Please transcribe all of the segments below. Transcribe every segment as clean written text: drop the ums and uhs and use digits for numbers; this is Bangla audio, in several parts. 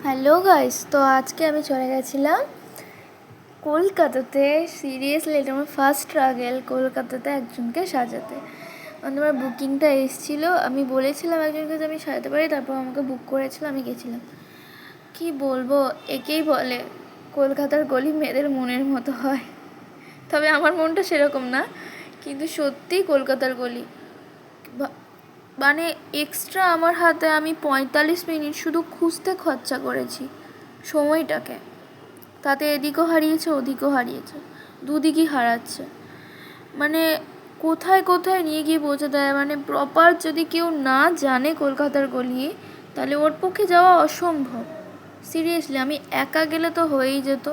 হ্যালো গাইস, তো আজকে আমি চলে গেছিলাম কলকাতাতে। সিরিয়াসলি এটা আমার ফার্স্ট ট্রাভেল কলকাতাতে একজনকে সাজাতে। আমার বুকিংটা এসেছিলো, আমি বলেছিলাম একজনকে যে আমি সাজাতে পারি, তারপর আমাকে বুক করেছিল, আমি গেছিলাম। কি বলবো, একেই বলে কলকাতার গলি মেয়েদের মনের মতো হয়। তবে আমার মনটা সেরকম না, কিন্তু সত্যিই কলকাতার গলি মানে এক্সট্রা আমার হাতে আমি 45 মিনিট শুধু খুঁজতে খরচা করেছি সময়টাকে। তাতে এদিকও হারিয়েছে ওদিকও হারিয়েছে, দুদিকই হারাচ্ছে। মানে কোথায় কোথায় নিয়ে গিয়ে পৌঁছে দেয়, মানে প্রপার যদি কেউ না জানে কলকাতার গলি, তাহলে ওর পক্ষে যাওয়া অসম্ভব। সিরিয়াসলি আমি একা গেলে তো হয়েই যেত,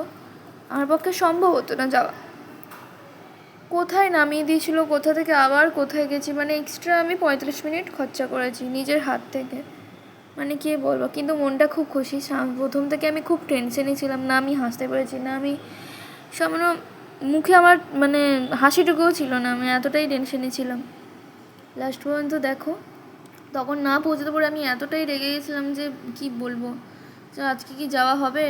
আমার পক্ষে সম্ভব হতো না যাওয়া। কোথায় নামিয়ে দিয়েছিল, কোথা থেকে আবার কোথায় গেছি, মানে এক্সট্রা আমি 45 মিনিট খরচা করেছি নিজের হাত থেকে। মানে কী বলবো, কিন্তু মনটা খুব খুশি। প্রথম থেকে আমি খুব টেনশনে ছিলাম, না আমি হাসতে পেরেছি, না আমি সামান্য মুখে আমার মানে হাসিটুকুও ছিল না, আমি এতটাই টেনশনে ছিলাম। লাস্ট পর্যন্ত দেখো, তখন না পৌঁছতে পারে আমি এতটাই রেগে গেছিলাম যে কি বলবো, যে আজকে কি যাওয়া হবে।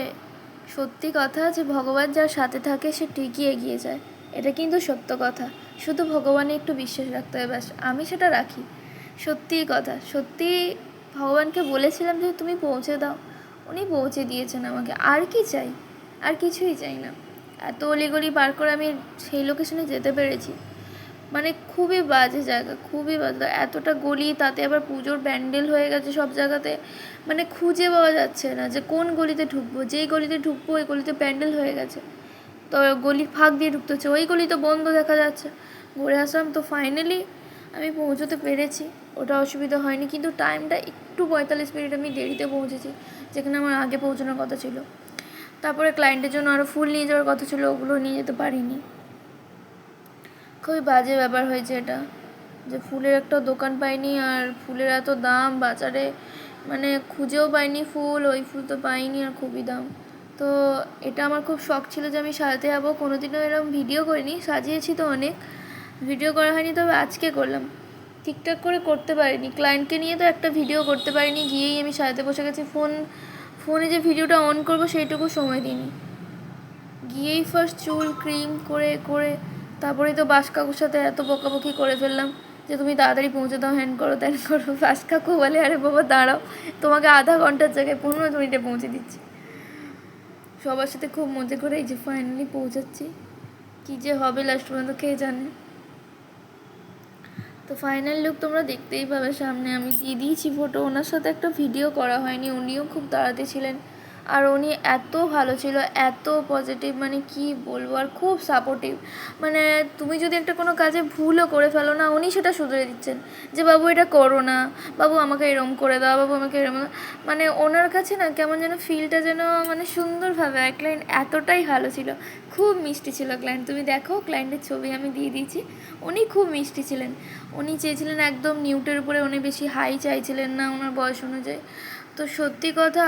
সত্যি কথা, যে ভগবান যার সাথে থাকে সে ঠিকই এগিয়ে যায়, এটা কিন্তু সত্য কথা। শুধু ভগবানে একটু বিশ্বাস রাখতে হবে, ব্যাস। আমি সেটা রাখি, সত্যিই কথা। সত্যি ভগবানকে বলেছিলাম যে তুমি পৌঁছে দাও, উনি পৌঁছে দিয়েছেন আমাকে। আর কি চাই, আর কিছুই চাই না। এত অলিগলি পার করে আমি সেই লোকেশনে যেতে পেরেছি। মানে খুবই বাজে জায়গা, খুবই বাজে, এতটা গলি, তাতে আবার পুজোর প্যান্ডেল হয়ে গেছে সব জায়গাতে। মানে খুঁজে পাওয়া যাচ্ছে না যে কোন গলিতে ঢুকবো, যেই গলিতে ঢুকবো ওই গলিতে প্যান্ডেল হয়ে গেছে, তো গলির ফাঁক দিয়ে ঢুকতে হচ্ছে, ওই গলি তো বন্ধ দেখা যাচ্ছে। ঘুরে আসলাম, তো ফাইনালি আমি পৌঁছতে পেরেছি, ওটা অসুবিধা হয়নি। কিন্তু টাইমটা একটু 45 মিনিট আমি দেরিতে পৌঁছেছি, যেখানে আমার আগে পৌঁছানোর কথা ছিল। তারপরে ক্লায়েন্টের জন্য আরও ফুল নিয়ে যাওয়ার কথা ছিল, ওগুলো নিয়ে যেতে পারিনি। খুবই বাজে ব্যাপার হয়েছে এটা, যে ফুলের একটা দোকান পাইনি, আর ফুলের এত দাম বাজারে, মানে খুঁজেও পাইনি ফুল, ওই ফুল তো পাইনি, আর খুবই দাম। তো এটা আমার খুব শখ ছিল যে আমি সাজাতে যাবো, কোনোদিনও এরকম ভিডিও করিনি। সাজিয়েছি তো অনেক, ভিডিও করা হয়নি, তবে আজকে করলাম। ঠিকঠাক করে করতে পারিনি, ক্লায়েন্টকে নিয়ে তো একটা ভিডিও করতে পারিনি, গিয়েই আমি সাজাতে বসে গেছি। ফোনে যে ভিডিওটা অন করবো সেইটুকু সময় দিইনি। গিয়েই ফার্স্ট চুল ক্রিম করে করে তারপরেই তো বাস কাকুর সাথে এত বকাবকি করে ফেললাম যে তুমি তাড়াতাড়ি পৌঁছে দাও, হ্যান করো ত্যান করো। বাস কাকু বলে, আরে বাবা দাঁড়াও, তোমাকে আধা ঘন্টার জায়গায় 15 মিনিটে পৌঁছে দিচ্ছি। সবার সাথে খুব মজা করে এই যে ফাইনালি পৌঁছাচ্ছি। কী যে হবে লাস্ট পর্যন্ত কে জানে। তো ফাইনাল লুক তোমরা দেখতেই পাবে সামনে, আমি দিয়ে দিয়েছি ফটো। ওনার সাথে একটা ভিডিও করা হয়নি, উনিও খুব তাড়াতে ছিলেন, আর উনি এত ভালো ছিল, এত পজিটিভ, মানে কি বলবো, আর খুব সাপোর্টিভ। মানে তুমি যদি একটা কোনো কাজে ভুলও করে ফেলো না, উনি সেটা শুধরে দিচ্ছেন, যে বাবু এটা করো না, বাবু আমাকে এরম করে দাও, বাবু আমাকে এরম। মানে ওনার কাছে না কেমন যেন ফিলটা যেন মানে সুন্দরভাবে, ক্লায়েন্ট এতটাই ভালো ছিল, খুব মিষ্টি ছিল ক্লায়েন্ট। তুমি দেখো, ক্লায়েন্টের ছবি আমি দিয়ে দিয়েছি, উনি খুব মিষ্টি ছিলেন। উনি চেয়েছিলেন একদম নিউটের উপরে, উনি বেশি হাই চাইছিলেন না ওনার বয়স অনুযায়ী। তো সত্যি কথা,